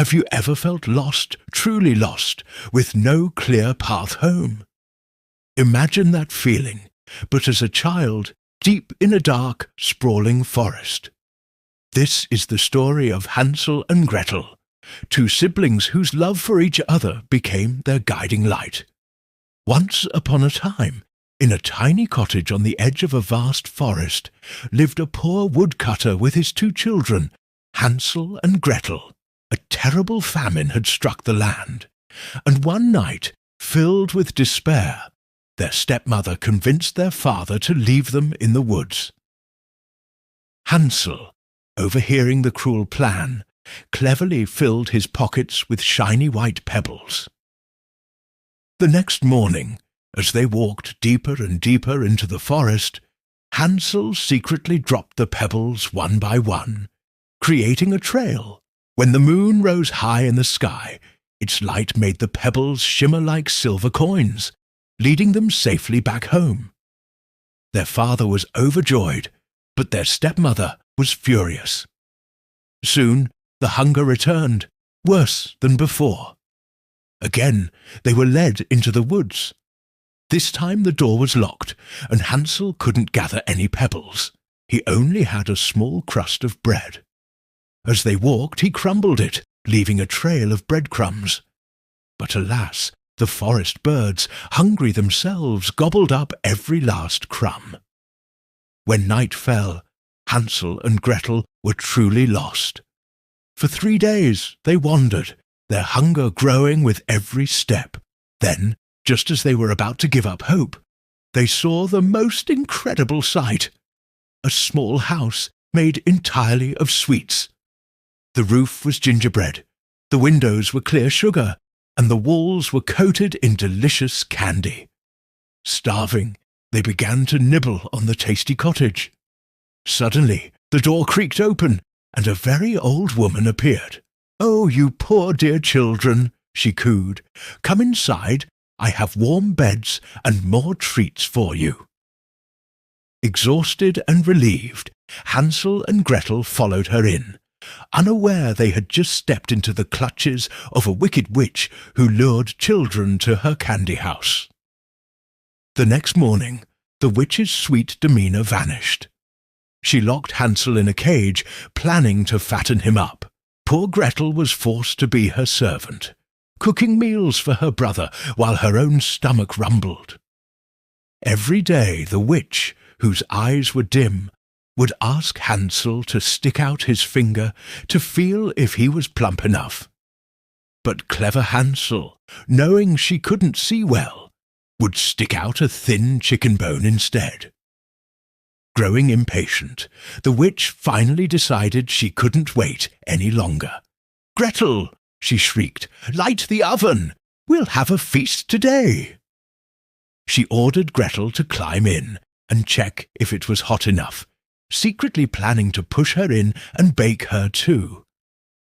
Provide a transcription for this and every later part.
Have you ever felt lost, truly lost, with no clear path home? Imagine that feeling, but as a child, deep in a dark, sprawling forest. This is the story of Hansel and Gretel, two siblings whose love for each other became their guiding light. Once upon a time, in a tiny cottage on the edge of a vast forest, lived a poor woodcutter with his two children, Hansel and Gretel. A terrible famine had struck the land, and one night, filled with despair, their stepmother convinced their father to leave them in the woods. Hansel, overhearing the cruel plan, cleverly filled his pockets with shiny white pebbles. The next morning, as they walked deeper and deeper into the forest, Hansel secretly dropped the pebbles one by one, creating a trail. When the moon rose high in the sky, its light made the pebbles shimmer like silver coins, leading them safely back home. Their father was overjoyed, but their stepmother was furious. Soon the hunger returned, worse than before. Again they were led into the woods. This time the door was locked, and Hansel couldn't gather any pebbles. He only had a small crust of bread. As they walked, he crumbled it, leaving a trail of breadcrumbs. But alas, the forest birds, hungry themselves, gobbled up every last crumb. When night fell, Hansel and Gretel were truly lost. For 3 days they wandered, their hunger growing with every step. Then, just as they were about to give up hope, they saw the most incredible sight. A small house made entirely of sweets. The roof was gingerbread, the windows were clear sugar, and the walls were coated in delicious candy. Starving, they began to nibble on the tasty cottage. Suddenly, the door creaked open, and a very old woman appeared. "Oh, you poor dear children," she cooed. "Come inside. I have warm beds and more treats for you." Exhausted and relieved, Hansel and Gretel followed her in, unaware they had just stepped into the clutches of a wicked witch who lured children to her candy house. The next morning, the witch's sweet demeanour vanished. She locked Hansel in a cage, planning to fatten him up. Poor Gretel was forced to be her servant, cooking meals for her brother while her own stomach rumbled. Every day the witch, whose eyes were dim, would ask Hansel to stick out his finger to feel if he was plump enough. But clever Hansel, knowing she couldn't see well, would stick out a thin chicken bone instead. Growing impatient, the witch finally decided she couldn't wait any longer. "Gretel," she shrieked, "light the oven! We'll have a feast today!" She ordered Gretel to climb in and check if it was hot enough, secretly planning to push her in and bake her too.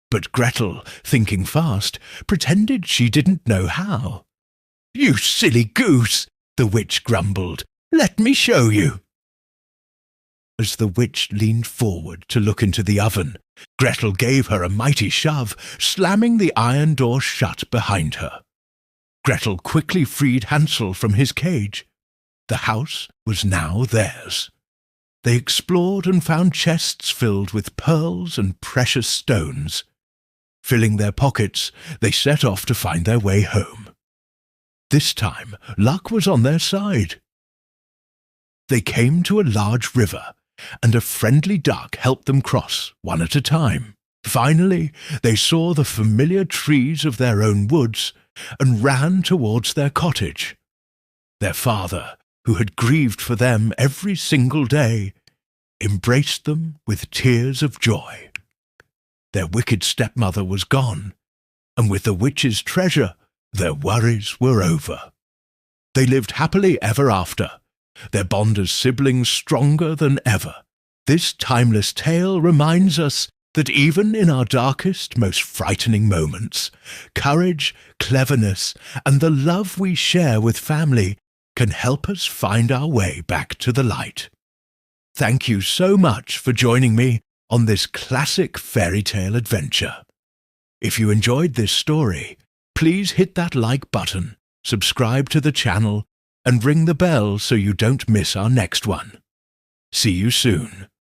But Gretel, thinking fast, pretended she didn't know how. "You silly goose," the witch grumbled. "Let me show you." As the witch leaned forward to look into the oven, Gretel gave her a mighty shove, slamming the iron door shut behind her. Gretel quickly freed Hansel from his cage. The house was now theirs. They explored and found chests filled with pearls and precious stones. Filling their pockets, they set off to find their way home. This time, luck was on their side. They came to a large river, and a friendly duck helped them cross, one at a time. Finally, they saw the familiar trees of their own woods and ran towards their cottage. Their father, who had grieved for them every single day, embraced them with tears of joy. Their wicked stepmother was gone, and with the witch's treasure, their worries were over. They lived happily ever after, their bond as siblings stronger than ever. This timeless tale reminds us that even in our darkest, most frightening moments, courage, cleverness, and the love we share with family can help us find our way back to the light. Thank you so much for joining me on this classic fairy tale adventure. If you enjoyed this story, please hit that like button, subscribe to the channel, and ring the bell so you don't miss our next one. See you soon.